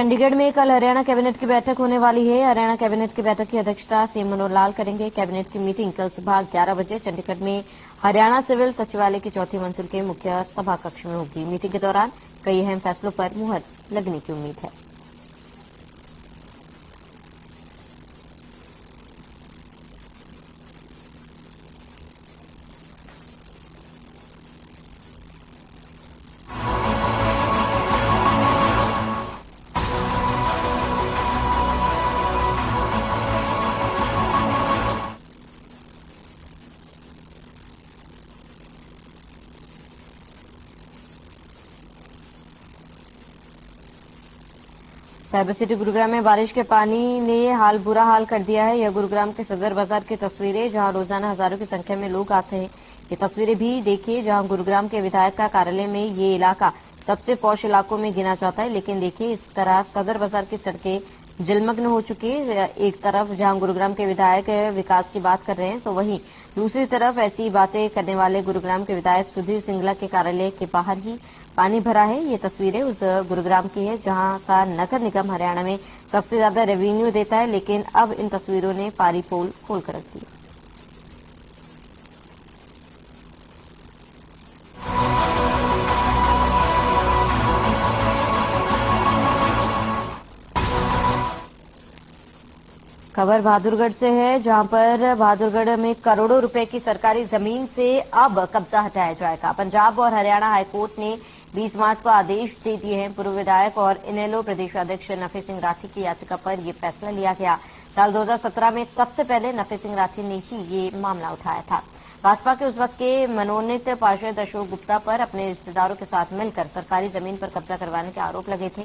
चंडीगढ़ में कल हरियाणा कैबिनेट की बैठक होने वाली है। हरियाणा कैबिनेट की बैठक की अध्यक्षता सीएम मनोहर लाल करेंगे। कैबिनेट की मीटिंग कल सुबह 11 बजे चंडीगढ़ में हरियाणा सिविल सचिवालय की चौथी मंजिल के मुख्य सभा कक्ष में होगी। मीटिंग के दौरान कई अहम फैसलों पर मुहर लगने की उम्मीद है। साइबर सिटी गुरुग्राम में बारिश के पानी ने बुरा हाल कर दिया है। यह गुरुग्राम के सदर बाजार की तस्वीरें, जहां रोजाना हजारों की संख्या में लोग आते हैं। ये तस्वीरें भी देखिए, जहां गुरुग्राम के विधायक का कार्यालय में ये इलाका सबसे पॉश इलाकों में गिना जाता है। लेकिन देखिए, इस तरह सदर बाजार की सड़कें जलमग्न हो चुकी है। एक तरफ जहां गुरुग्राम के विधायक विकास की बात कर रहे हैं, तो वहीं दूसरी तरफ ऐसी बातें करने वाले गुरुग्राम के विधायक सुधीर सिंगला के कार्यालय के बाहर ही पानी भरा है। ये तस्वीरें उस गुरुग्राम की है जहां का नगर निगम हरियाणा में सबसे ज्यादा रेवेन्यू देता है। लेकिन अब इन तस्वीरों ने पारी पोल खोलकर रख दी। खबर बहादुरगढ़ से है, जहां पर बहादुरगढ़ में करोड़ों रुपए की सरकारी जमीन से अब कब्जा हटाया जाएगा। पंजाब और हरियाणा हाईकोर्ट ने 20 मार्च को आदेश दे दिए हैं। पूर्व विधायक और इनेलो प्रदेशाध्यक्ष नफे सिंह राठी की याचिका पर यह फैसला लिया गया। साल 2017 में सबसे पहले नफे सिंह राठी ने ही ये मामला उठाया था। भाजपा के उस वक्त के मनोनीत पार्षद अशोक गुप्ता पर अपने रिश्तेदारों के साथ मिलकर सरकारी जमीन पर कब्जा करवाने के आरोप लगे थे।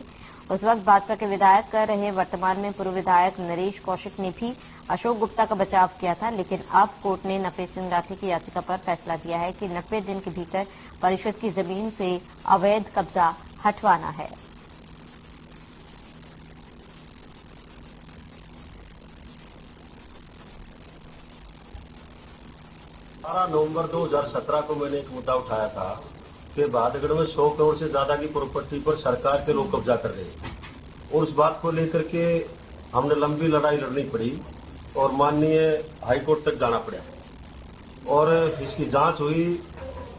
उस वक्त भाजपा के विधायक कर रहे वर्तमान में पूर्व विधायक नरेश कौशिक ने भी अशोक गुप्ता का बचाव किया था। लेकिन अब कोर्ट ने नफे सिंह राठी की याचिका पर फैसला दिया है कि 90 दिन के भीतर परिषद की जमीन से अवैध कब्जा हटवाना है। 12 नवंबर 2017 को मैंने एक मुद्दा उठाया था कि बहादुरगढ़ में 100 करोड़ से ज्यादा की प्रॉपर्टी पर सरकार के लोग कब्जा कर रहे हैं, और उस बात को लेकर के हमने लंबी लड़ाई लड़नी पड़ी और माननीय हाईकोर्ट तक जाना पड़ा और इसकी जांच हुई।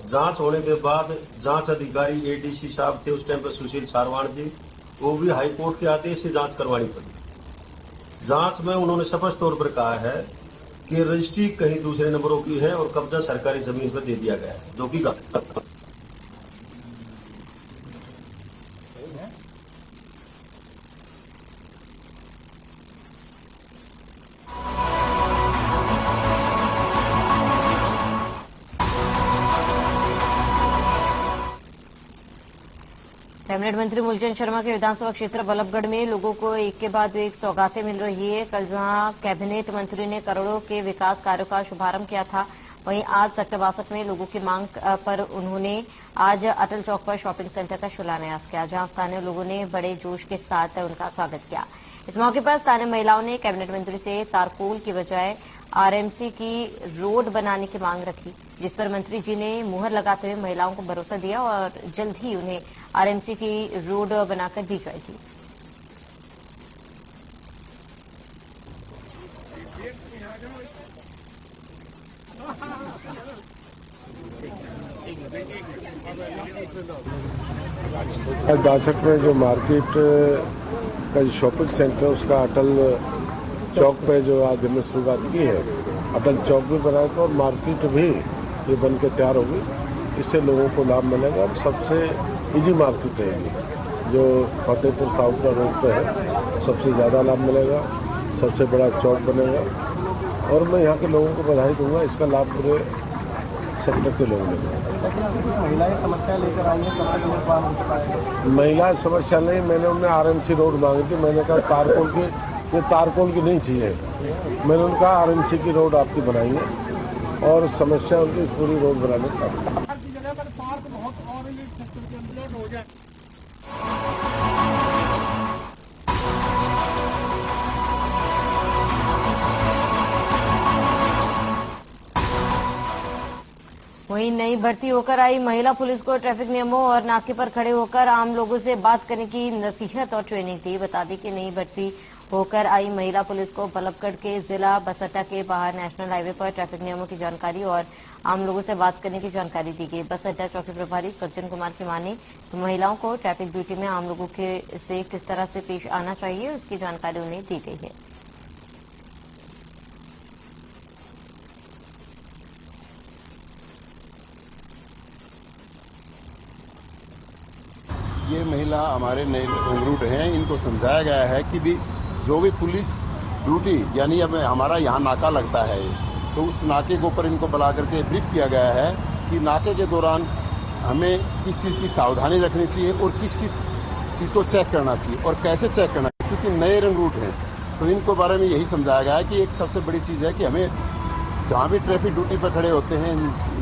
जांच होने के बाद जांच अधिकारी एडीसी साहब थे उस टाइम पर, सुशील सारवाण जी, वो भी हाईकोर्ट के आदेश से जांच करवानी पड़ी। जांच में उन्होंने स्पष्ट तौर पर कहा है कि रजिस्ट्री कहीं दूसरे नंबरों की है और कब्जा सरकारी जमीन पर दे दिया गया है, जो कि गलत। कैबिनेट मंत्री मूलचंद शर्मा के विधानसभा क्षेत्र बल्लभगढ़ में लोगों को एक के बाद एक सौगातें मिल रही है। कल जहां कैबिनेट मंत्री ने करोड़ों के विकास कार्यों का शुभारंभ किया था, वहीं आज सेक्टर 62 में लोगों की मांग पर उन्होंने आज अटल चौक पर शॉपिंग सेंटर का शिलान्यास किया, जहां स्थानीय लोगों ने बड़े जोश के साथ उनका स्वागत किया। इस मौके पर स्थानीय महिलाओं ने कैबिनेट मंत्री से तारकोल की बजाय आरएमसी की रोड बनाने की मांग रखी, जिस पर मंत्री जी ने मुहर लगाते हुए महिलाओं को भरोसा दिया और जल्द ही उन्हें आरएमसी की रोड बनाकर दी जाएगी। बासठ में जो मार्केट का जो शॉपिंग सेंटर उसका अटल चौक पे जो आज हमने शुरुआत की है, अटल चौक भी बनाएगा और मार्केट भी ये बन के तैयार होगी। इससे लोगों को लाभ मिलेगा और सबसे इजी मार्केट रहेगी जो फतेहपुर साउथ रोड पे है, सबसे ज्यादा लाभ मिलेगा, सबसे बड़ा चौक बनेगा और मैं यहाँ के लोगों को बधाई दूंगा। इसका लाभ पूरे सेक्टर के लोगों ने। महिलाएं समस्या लेकर आई हैं, महिला समस्या नहीं, मैंने उन्हें आरएमसी रोड मांगी थी। मैंने कहा तारकोल की, ये तारकोल की नहीं चाहिए, मैंने उनका आरएमसी की रोड आपकी बनाएंगे और समस्या उनकी पूरी रोड बनाने का। वहीं नई वहीं भर्ती होकर आई महिला पुलिस को ट्रैफिक नियमों और नाके पर खड़े होकर आम लोगों से बात करने की नसीहत और ट्रेनिंग दी। बता दें कि नई भर्ती होकर आई महिला पुलिस को बल्लभगढ़ के जिला बस अड्डा के बाहर नेशनल हाईवे पर ट्रैफिक नियमों की जानकारी और आम लोगों से बात करने की जानकारी दी गई। बस अड्डा चौकी प्रभारी सज्जन कुमार की माने तो महिलाओं को ट्रैफिक ड्यूटी में आम लोगों से किस तरह से पेश आना चाहिए उसकी जानकारी उन्हें दी गई है। ये महिला हमारे नए रूट हैं, इनको समझाया गया है कि भी जो भी पुलिस ड्यूटी यानी अब हमारा यहाँ नाका लगता है तो उस नाके के ऊपर इनको बुला करके ब्रीफ किया गया है कि नाके के दौरान हमें किस चीज़ की सावधानी रखनी चाहिए और किस किस चीज़ को चेक करना चाहिए और कैसे चेक करना चाहिए, क्योंकि नए रंग रूट हैं तो इनको बारे में यही समझाया गया है कि एक सबसे बड़ी चीज़ है कि हमें जहाँ भी ट्रैफिक ड्यूटी पर खड़े होते हैं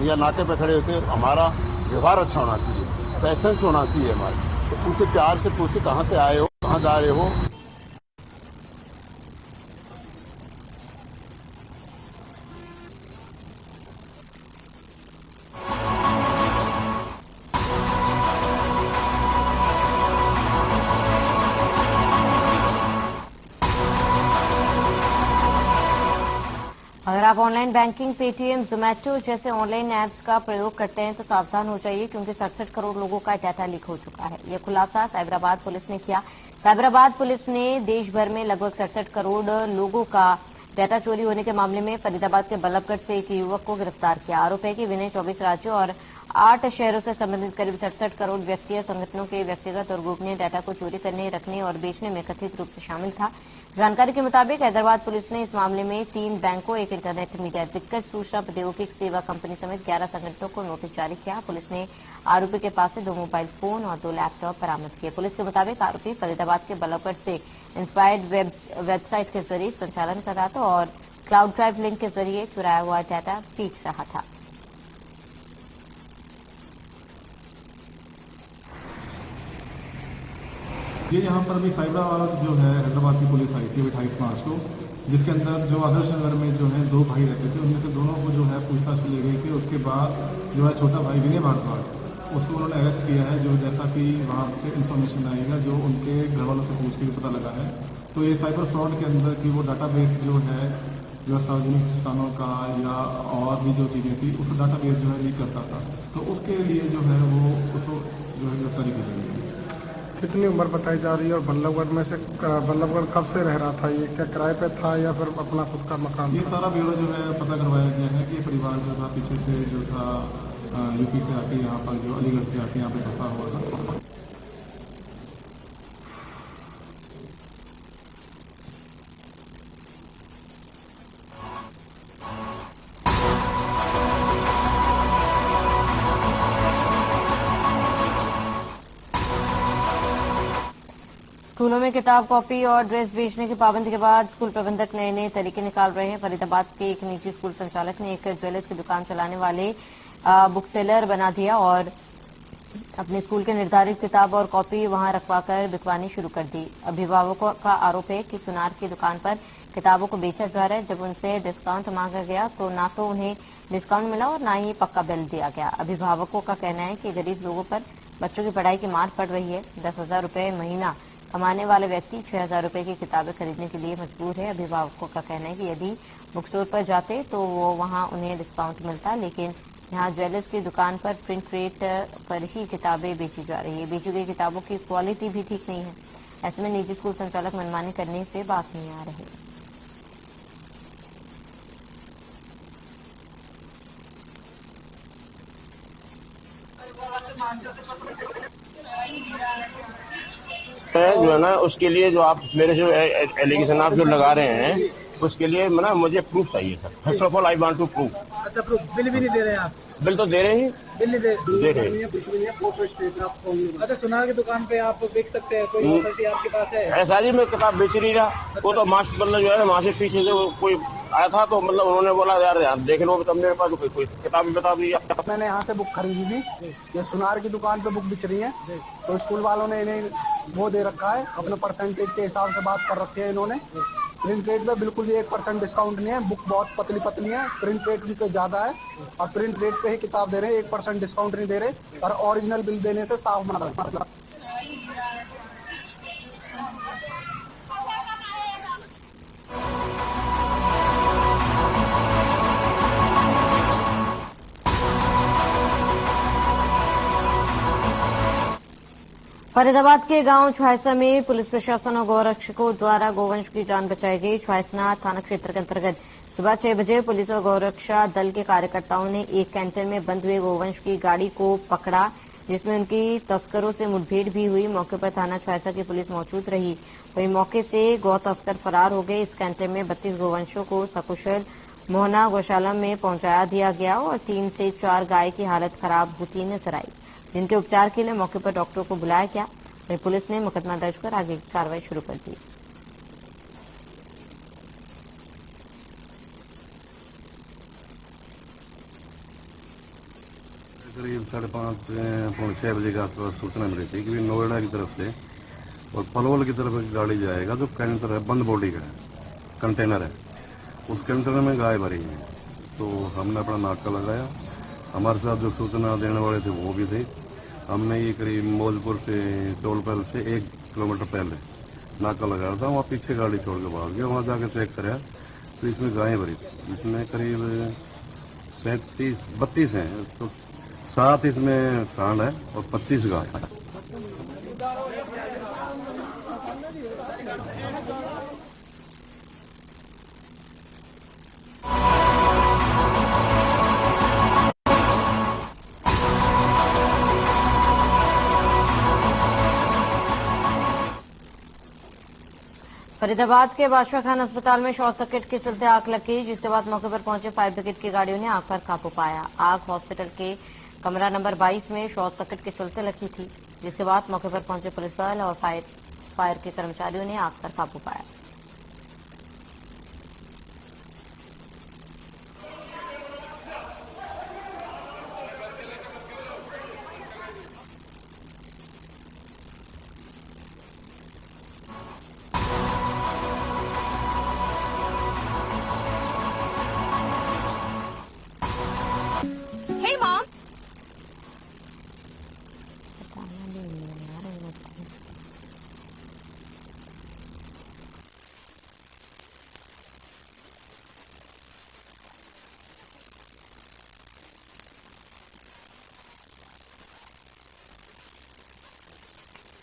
या नाके पर खड़े होते हैं हमारा व्यवहार अच्छा होना चाहिए, पैसेंस होना चाहिए हमारे, तो उसे प्यार से पूछे कहाँ से आए हो, कहाँ जा रहे हो। अगर आप ऑनलाइन बैंकिंग, पेटीएम, जोमेटो जैसे ऑनलाइन ऐप्स का प्रयोग करते हैं तो सावधान हो जाइए क्योंकि 67 करोड़ लोगों का डाटा लीक हो चुका है। यह खुलासा साइबराबाद पुलिस ने किया। साइबराबाद पुलिस ने देश भर में लगभग 67 करोड़ लोगों का डाटा चोरी होने के मामले में फरीदाबाद के बल्लभगढ़ से एक युवक को गिरफ्तार किया। आरोप है कि विनय 24 राज्यों और 8 शहरों से संबंधित करीब 67 करोड़ व्यक्ति और संगठनों के व्यक्तिगत और गोपनीय डाटा को चोरी करने, रखने और बेचने में कथित रूप से शामिल था। जानकारी के मुताबिक हैदराबाद पुलिस ने इस मामले में 3 बैंकों, एक इंटरनेट मीडिया दिग्गज, सूचना प्रौद्योगिकी सेवा कंपनी समेत 11 संगठनों को नोटिस जारी किया। पुलिस ने आरोपी के पास से 2 मोबाइल फोन और 2 लैपटॉप बरामद किए। पुलिस के मुताबिक आरोपी फरीदाबाद के बल्लभगढ़ से इंस्पायर्ड वेबसाइट के जरिए संचालन कर रहा था और क्लाउड ड्राइव लिंक के जरिए चुराया हुआ डाटा बेच रहा था। ये यहाँ पर भी साइबराबाद जो है हैदराबाद की पुलिस आई थी 28 मार्च को, जिसके अंदर जो आदर्श नगर में जो है 2 भाई रहते थे, उनमें से दोनों को जो है पूछताछ ले गई थी। उसके बाद जो है छोटा भाई विनय भारद्वाज उसको उन्होंने अरेस्ट किया है, जो जैसा कि वहाँ से इन्फॉर्मेशन आएगा जो उनके घर वालों से पूछ के पता लगा है। तो ये साइबर फ्रॉड के अंदर की वो डाटाबेस जो है जो सार्वजनिक स्थानों का या और भी जो चीजें थी उस डाटाबेस जो है लीक करता था, तो उसके लिए जो है वो उसको जो है गिरफ्तारी की गई है। कितनी उम्र बताई जा रही है और बल्लभगढ़ में से बल्लभगढ़ कब से रह रहा था? ये क्या किराए पे था या फिर अपना खुद का मकान? ये सारा ब्यूरो जो है पता करवाया गया है कि परिवार जो था पीछे से जो था यूपी से आके यहाँ पर जो अलीगढ़ से आके यहाँ पे फंसा हुआ था। स्कूलों में किताब, कॉपी और ड्रेस बेचने की पाबंदी के बाद स्कूल प्रबंधक नए नए तरीके निकाल रहे हैं। फरीदाबाद के एक निजी स्कूल संचालक ने एक ज्वेलर्स की दुकान चलाने वाले बुक सेलर बना दिया और अपने स्कूल के निर्धारित किताब और कॉपी वहां रखवाकर बिकवानी शुरू कर दी। अभिभावकों का आरोप है कि सुनार की दुकान पर किताबों को बेचा जा रहा है। जब उनसे डिस्काउंट मांगा गया तो ना तो उन्हें डिस्काउंट मिला और ना ही पक्का बिल दिया गया। अभिभावकों का कहना है कि गरीब लोगों पर बच्चों की पढ़ाई की मार पड़ रही है। 10,000 रुपये महीना कमाने वाले व्यक्ति 6,000 रुपये की किताबें खरीदने के लिए मजबूर है। अभिभावकों का कहना है कि यदि बुक स्टोर पर जाते तो वो वहां उन्हें डिस्काउंट मिलता, लेकिन यहाँ ज्वेलर्स की दुकान पर प्रिंट रेट पर ही किताबें बेची जा रही है। बेची गई किताबों की क्वालिटी भी ठीक नहीं है। ऐसे में निजी स्कूल संचालक मनमानी करने से बात नहीं आ रहे। जो है ना उसके लिए जो आप मेरे जो एलिगेशन आप जो लगा रहे हैं उसके लिए ना मुझे प्रूफ चाहिए sir. First of all I want to proof. अच्छा, प्रूफ बिल भी नहीं दे रहे हैं आप? बिल तो दे रहे हैं, बिल नहीं दे रहे हैं। अच्छा, सुनार की दुकान पे आप देख सकते हैं, कोई अथॉरिटी आपके पास है? ऐसा जी मैं किताब बेच नहीं रहा। वो तो मास्क मतलब जो है ना वहाँ से पीछे से कोई आया था तो मतलब उन्होंने बोला यार देख लो तब मेरे पास कोई किताब बता दी। मैंने यहाँ से बुक खरीदी थी, ये सुनार की दुकान पे बुक बिच रही है, तो स्कूल वालों ने इन्हें वो दे रखा है, अपने परसेंटेज के हिसाब से बात कर रखी है इन्होंने। प्रिंट रेट में बिल्कुल भी 1% डिस्काउंट नहीं है। बुक बहुत पतली पतली है, प्रिंट रेट भी ज्यादा है और प्रिंट रेट पे ही किताब दे रहे हैं, 1% डिस्काउंट नहीं दे रहे और ओरिजिनल बिल देने से साफ मना रहे। फरीदाबाद के गांव छुआयसा में पुलिस प्रशासन और गौरक्षकों द्वारा गौवंश की जान बचाई गई। छुआयसना थाना क्षेत्र के अंतर्गत सुबह 6 बजे पुलिस और गौरक्षा दल के कार्यकर्ताओं ने एक कैंटर में बंद हुए गौवंश की गाड़ी को पकड़ा, जिसमें उनकी तस्करों से मुठभेड़ भी हुई। मौके पर थाना छुआयसा की पुलिस मौजूद रही। वहीं मौके से गौ तस्कर फरार हो गए। इस कैंटर में 32 गौवंशों को सकुशल मोहना गौशाला में पहुंचा दिया गया और 3 से 4 गाय की हालत खराब होती नजर आई, जिनके उपचार के लिए मौके पर डॉक्टरों को बुलाया गया। वहीं पुलिस ने मुकदमा दर्ज कर आगे की कार्रवाई शुरू कर दी। करीब 5:30-6 बजे के आसपास सूचना मिली थी कि नोएडा की तरफ से और पलवल की तरफ एक गाड़ी जाएगा जो कैंटर है, बंद बॉडी का है, कंटेनर है, उस कंटेनर में गाय भरी है। तो हमने अपना नाका लगाया। हमारे साथ जो सूचना देने वाले थे वो भी थे। हमने ये करीब मौजपुर से टोल पैल से 1 किलोमीटर पहले नाका लगाया था। वहाँ पीछे गाड़ी छोड़ के भाग गया। वहाँ जाके चेक कराया तो इसमें गायें भरी थी। इसमें करीब 32 हैं, तो 7 इसमें सांड है और 25 गाय है। फरीदाबाद के बादशाह खान अस्पताल में शॉर्ट सर्किट के चलते आग लग गई, जिसके बाद मौके पर पहुंचे फायर ब्रिगेड की गाड़ियों ने आग पर काबू पाया। आग हॉस्पिटल के कमरा नंबर 22 में शॉर्ट सर्किट के चलते लगी थी, जिसके बाद मौके पर पहुंचे पुलिस बल और फायर के कर्मचारियों ने आग पर काबू पाया।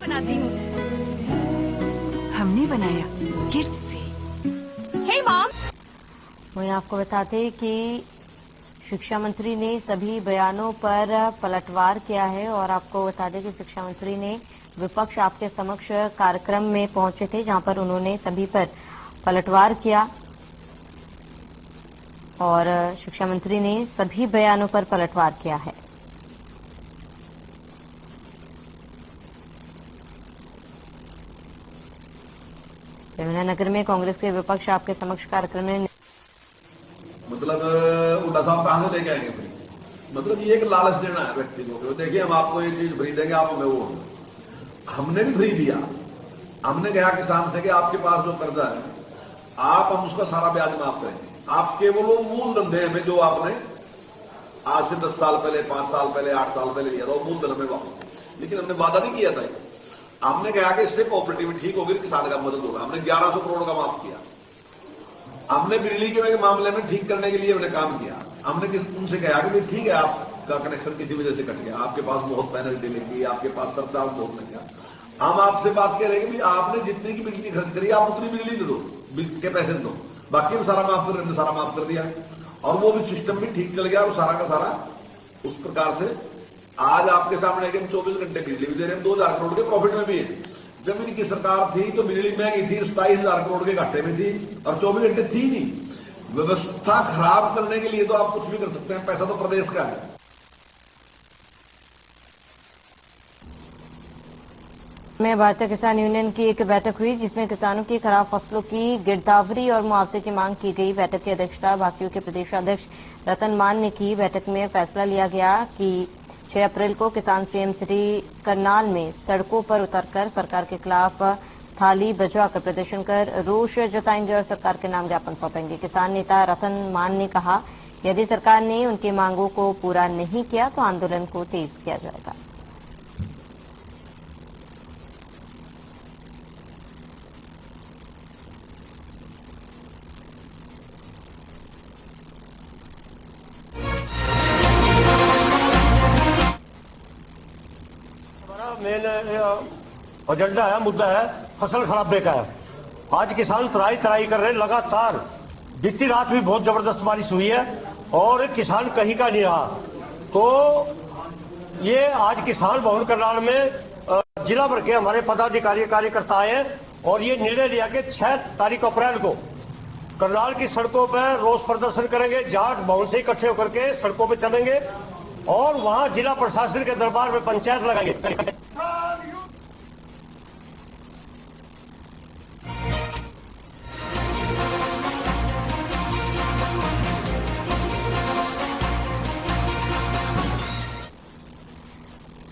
बनाती हूँ, हमने बनाया गिफ्ट से। हे मॉम। वहीं आपको बता दें कि शिक्षा मंत्री ने सभी बयानों पर पलटवार किया है और आपको बता दें कि शिक्षा मंत्री ने विपक्ष आपके समक्ष कार्यक्रम में पहुंचे थे, जहां पर उन्होंने सभी पर पलटवार किया और शिक्षा मंत्री ने सभी बयानों पर पलटवार किया है। यमुनानगर में कांग्रेस के विपक्ष आपके समक्ष कार्यक्रम में मतलब उल्टा साहब कहां से लेके आएंगे फ्री? मतलब ये एक लालच देना है व्यक्ति को। देखिए हम आपको ये चीज फ्री देंगे, आप हमें वो। हमने भी फ्री दिया। हमने कहा किसान से कि आपके पास जो कर्जा है आप हम उसका सारा ब्याज माफ करेंगे। आप केवल वो मूल धंधे में जो आपने आज से 10 साल पहले, 5 साल पहले, 8 साल पहले लिया था वो मूल धन में वापस। लेकिन हमने वादा नहीं किया था। हमने कहा कि इससे कोऑपरेटिव ठीक होगी, किसान का मदद होगा। हमने 1100 करोड़ का माफ किया। हमने बिजली के मामले में ठीक करने के लिए हमने काम किया। हमने उनसे कहा कि भाई ठीक है, आपका कनेक्शन किसी वजह से कट गया, आपके पास बहुत पेनल्टी लगी, आपके पास सरदार बहुत लग गया। हम आपसे बात कह रहे हैं कि भाई आपने जितनी की बिजली खर्च करी आप उतनी बिजली दे दो, बिल के पैसे दो, बाकी हम सारा माफ कर रहे हैं। सारा माफ कर दिया और वो भी सिस्टम भी ठीक चल गया और सारा का सारा उस प्रकार से आज आपके सामने कि हम 24 घंटे बिजली भी दे रहे हैं, 2000 करोड़ के प्रॉफिट में भी है। जब इनकी सरकार थी तो बिजली महंगी थी, 27,000 करोड़ के घाटे में थी और 24 घंटे थी नहीं। व्यवस्था खराब करने के लिए तो आप कुछ भी कर सकते हैं, पैसा तो प्रदेश का है। में भारतीय किसान यूनियन की एक बैठक हुई, जिसमें किसानों की खराब फसलों की गिरदावरी और मुआवजे की मांग की गई। बैठक की अध्यक्षता भाकियू के प्रदेशाध्यक्ष रतन मान ने की। बैठक में फैसला लिया गया कि 6 अप्रैल को किसान सीएम सिटी करनाल में सड़कों पर उतरकर सरकार के खिलाफ थाली बजाकर प्रदर्शन कर रोष जताएंगे और सरकार के नाम ज्ञापन सौंपेंगे। किसान नेता रतन मान ने कहा, यदि सरकार ने उनकी मांगों को पूरा नहीं किया तो आंदोलन को तेज किया जाएगा। मेन एजेंडा है, मुद्दा है फसल खराबे का है। आज किसान तराई कर रहे हैं लगातार। बीती रात भी बहुत जबरदस्त बारिश हुई है और किसान कहीं का नहीं रहा। तो ये आज किसान भवन करनाल में जिला भर के हमारे पदाधिकारी कार्यकर्ता आए हैं और ये निर्णय लिया कि 6 तारीख अप्रैल को करनाल की सड़कों पर रोष प्रदर्शन करेंगे। जाट भवन से इकट्ठे होकर के सड़कों पर चलेंगे और वहां जिला प्रशासन के दरबार में पंचायत लगाएंगे।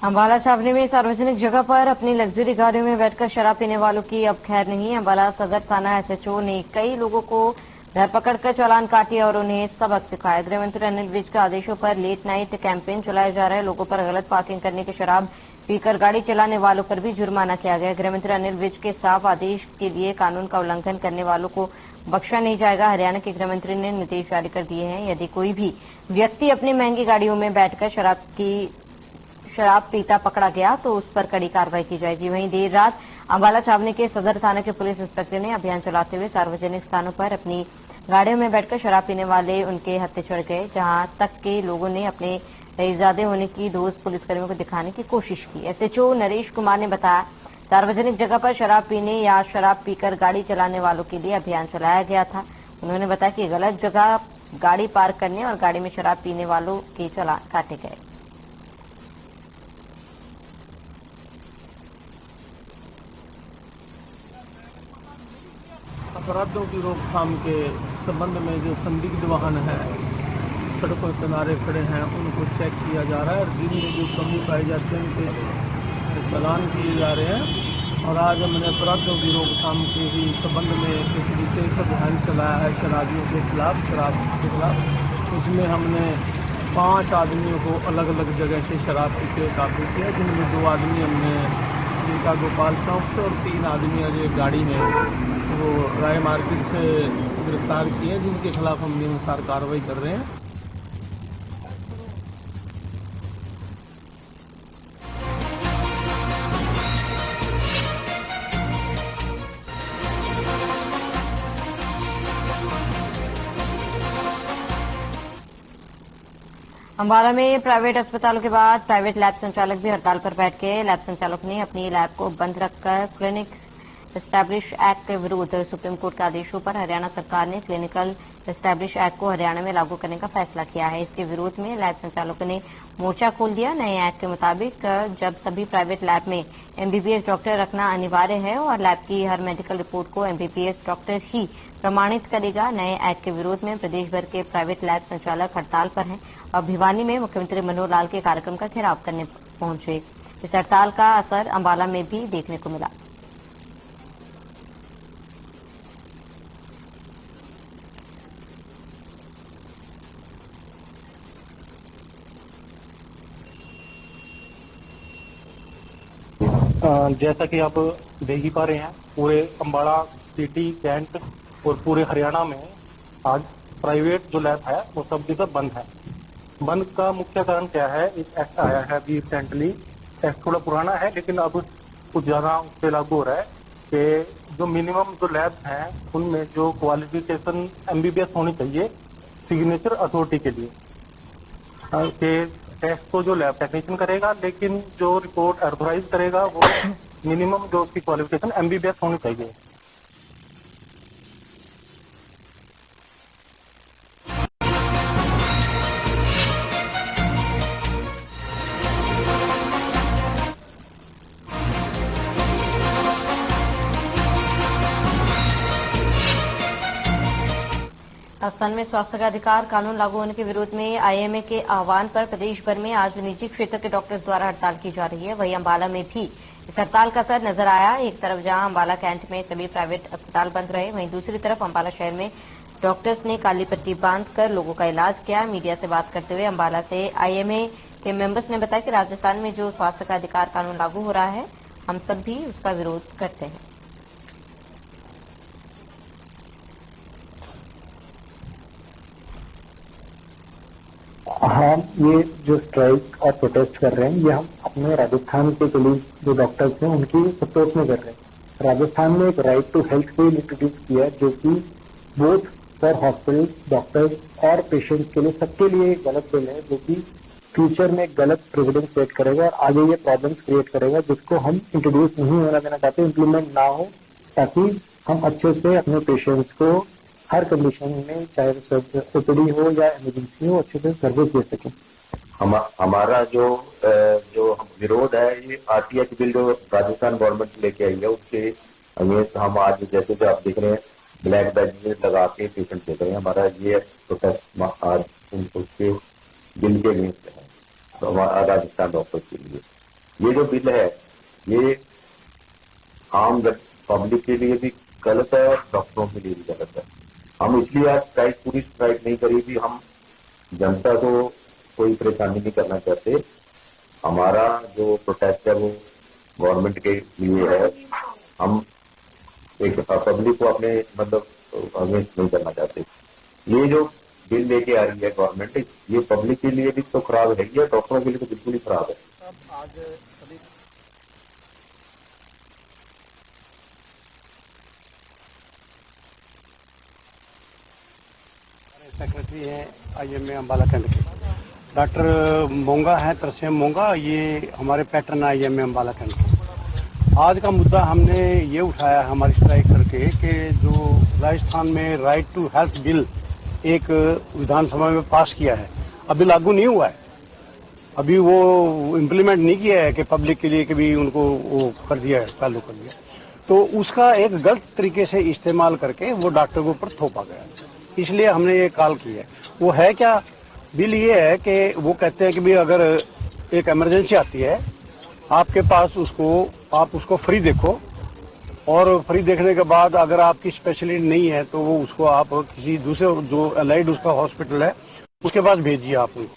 अंबाला छावनी में सार्वजनिक जगह पर अपनी लग्जरी गाड़ियों में बैठकर शराब पीने वालों की अब खैर नहीं। अंबाला सदर थाना एसएचओ ने कई लोगों को धरपकड़ कर चालान काटे और उन्हें सबक सिखाया। गृहमंत्री अनिल विज के आदेशों पर लेट नाइट कैंपेन चलाया जा रहा है। लोगों पर गलत पार्किंग करने के, शराब पीकर गाड़ी चलाने वालों पर भी जुर्माना किया गया। गृहमंत्री अनिल विज के साफ आदेश के लिए कानून का उल्लंघन करने वालों को बख्शा नहीं जाएगा। हरियाणा के गृहमंत्री ने निर्देश जारी कर दिए हैं, यदि कोई भी व्यक्ति अपनी महंगी गाड़ियों में बैठकर शराब पीता पकड़ा गया तो उस पर कड़ी कार्रवाई की जाएगी। वहीं देर रात अंबाला छावनी के सदर थाना के पुलिस इंस्पेक्टर ने अभियान चलाते हुए सार्वजनिक स्थानों पर अपनी गाड़ियों में बैठकर शराब पीने वाले उनके हत्थे चढ़ गए, जहां तक के लोगों ने अपने रईसजादे होने की दोष पुलिसकर्मियों को दिखाने की कोशिश की। एसएचओ नरेश कुमार ने बताया, सार्वजनिक जगह पर शराब पीने या शराब पीकर गाड़ी चलाने वालों के लिए अभियान चलाया गया था। उन्होंने बताया कि गलत जगह गाड़ी पार्क करने और गाड़ी में शराब पीने वालों के चालान काटे गए। अपराधों की रोकथाम के संबंध में जो संदिग्ध वाहन हैं, सड़कों किनारे खड़े हैं, उनको चेक किया जा रहा है और जिनमें जो कमी पाई जाती है उनके चालान किए जा रहे हैं। और आज हमने अपराधों की रोकथाम के भी संबंध में एक विशेष अभियान चलाया है शराबियों के खिलाफ, शराब के खिलाफ। उसमें हमने 5 आदमियों को अलग अलग जगह से शराब पीते काबू किया, जिनमें 2 आदमी हमने जिनका गोपाल चौक से और 3 आदमी अजय गाड़ी में वो राय मार्केट से गिरफ्तार किए, जिनके खिलाफ हम नियमानुसार कार्रवाई कर रहे हैं। अंबाला में प्राइवेट अस्पतालों के बाद प्राइवेट लैब संचालक भी हड़ताल पर बैठ गए। लैब संचालक ने अपनी लैब को बंद रखकर क्लिनिक एस्टैब्लिश एक्ट के विरुद्ध सुप्रीम कोर्ट के आदेशों पर हरियाणा सरकार ने क्लिनिकल एस्टैब्लिश एक्ट को हरियाणा में लागू करने का फैसला किया है। इसके विरोध में लैब संचालकों ने मोर्चा खोल दिया। नए एक्ट के मुताबिक जब सभी प्राइवेट लैब में एमबीबीएस डॉक्टर रखना अनिवार्य है और लैब की हर मेडिकल रिपोर्ट को एमबीबीएस डॉक्टर ही प्रमाणित करेगा। नए एक्ट के विरोध में प्रदेश भर के प्राइवेट लैब संचालक हड़ताल पर हैं और भिवानी में मुख्यमंत्री मनोहर लाल के कार्यक्रम का घेराव करने पहुंचे। इस हड़ताल का असर अंबाला में भी देखने को मिला। जैसा कि आप देख ही पा रहे हैं, पूरे अंबाला सिटी, कैंट और पूरे हरियाणा में आज प्राइवेट जो लैब है वो सब जगह बंद है। बंद का मुख्य कारण क्या है? एक एक्ट आया है अभी रिसेंटली, एक्ट थोड़ा पुराना है लेकिन अब कुछ ज्यादा उस पर लागू हो रहा है कि जो मिनिमम जो लैब हैं उनमें जो क्वालिफिकेशन एमबीबीएस होनी चाहिए सिग्नेचर अथॉरिटी के लिए, कि टेस्ट को जो लैब टेक्नीशियन करेगा लेकिन जो रिपोर्ट ऑथराइज करेगा वो मिनिमम जो उसकी क्वालिफिकेशन एमबीबीएस होनी चाहिए। राजस्थान में स्वास्थ्य का अधिकार कानून लागू होने के विरोध में आईएमए के आह्वान पर प्रदेश भर में आज निजी क्षेत्र के डॉक्टर्स द्वारा हड़ताल की जा रही है। वहीं अंबाला में भी इस हड़ताल का असर नजर आया। एक तरफ जहां अंबाला कैंट में सभी प्राइवेट अस्पताल बंद रहे, वहीं दूसरी तरफ अंबाला शहर में डॉक्टर्स ने काली पट्टी बांधकर लोगों का इलाज किया। मीडिया से बात करते हुए अंबाला से आईएमए के मेंबर्स ने बताया कि राजस्थान में जो स्वास्थ्य का अधिकार कानून लागू हो रहा है, हम सब भी उसका विरोध करते हैं। हम ये जो स्ट्राइक और प्रोटेस्ट कर रहे हैं, ये हम अपने राजस्थान के कलीग जो डॉक्टर्स हैं उनकी सपोर्ट में कर रहे हैं। राजस्थान में एक right to health bill introduce किया है, जो कि बोथ फॉर हॉस्पिटल्स, डॉक्टर्स और पेशेंट्स के लिए, सबके लिए एक गलत बिल है, जो कि फ्यूचर में एक गलत प्रेसिडेंट सेट करेगा और आगे ये प्रॉब्लम्स क्रिएट करेगा, जिसको हम इंट्रोड्यूस नहीं होना देना चाहते, इम्प्लीमेंट ना हो, ताकि हम अच्छे से अपने पेशेंट्स को हर कंडीशन में, चाहे ओपीडी हो या इमरजेंसी हो, अच्छे से सर्विस दे सकें। हमारा जो विरोध है, ये आरटीएच बिल जो राजस्थान गवर्नमेंट लेके आई है, उसके अगेंस्ट हम आज, जैसे जो आप देख रहे हैं, ब्लैक बैज लगा के पेशेंट देख रहे हैं। हमारा ये प्रोटेस्ट आज उसके बिल के अगेंस्ट है, तो हमारा राजस्थान डॉक्टर के लिए ये जो बिल है, ये आम पब्लिक के लिए भी गलत है और डॉक्टरों के लिए भी गलत है। हम इसलिए आज पूरी स्ट्राइक नहीं करी थी, हम जनता को कोई परेशानी नहीं करना चाहते। हमारा जो प्रोटेस्ट है वो गवर्नमेंट के लिए है। हम एक पब्लिक को अपने अगेंस्ट नहीं करना चाहते। ये जो बिल लेके आ रही है गवर्नमेंट, ये पब्लिक के लिए भी तो खराब है, ये डॉक्टरों के लिए तो बिल्कुल ही खराब है। सेक्रेटरी हैं आईएमए अंबाला कैंट के, डॉक्टर मोंगा हैं, तरसेम मोंगा, ये हमारे पैटर्न आईएमए अंबाला कैंट के। आज का मुद्दा हमने ये उठाया हमारी स्ट्राइक करके कि जो राजस्थान में राइट टू हेल्थ बिल एक विधानसभा में पास किया है, अभी लागू नहीं हुआ है, अभी वो इम्प्लीमेंट नहीं किया है कि पब्लिक के लिए कभी उनको वो कर दिया है, चालू कर दिया, तो उसका एक गलत तरीके से इस्तेमाल करके वो डॉक्टर के ऊपर थोपा गया। इसलिए हमने ये कॉल की है। वो है क्या बिल, ये है कि वो कहते हैं कि भाई अगर एक इमरजेंसी आती है आपके पास, आप उसको फ्री देखो, और फ्री देखने के बाद अगर आपकी स्पेशलिटी नहीं है तो वो उसको आप किसी दूसरे जो अलाइड उसका हॉस्पिटल है उसके पास भेजिए आप उनको।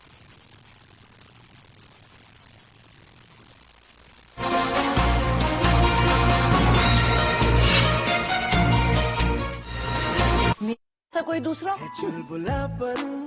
कोई दूसरा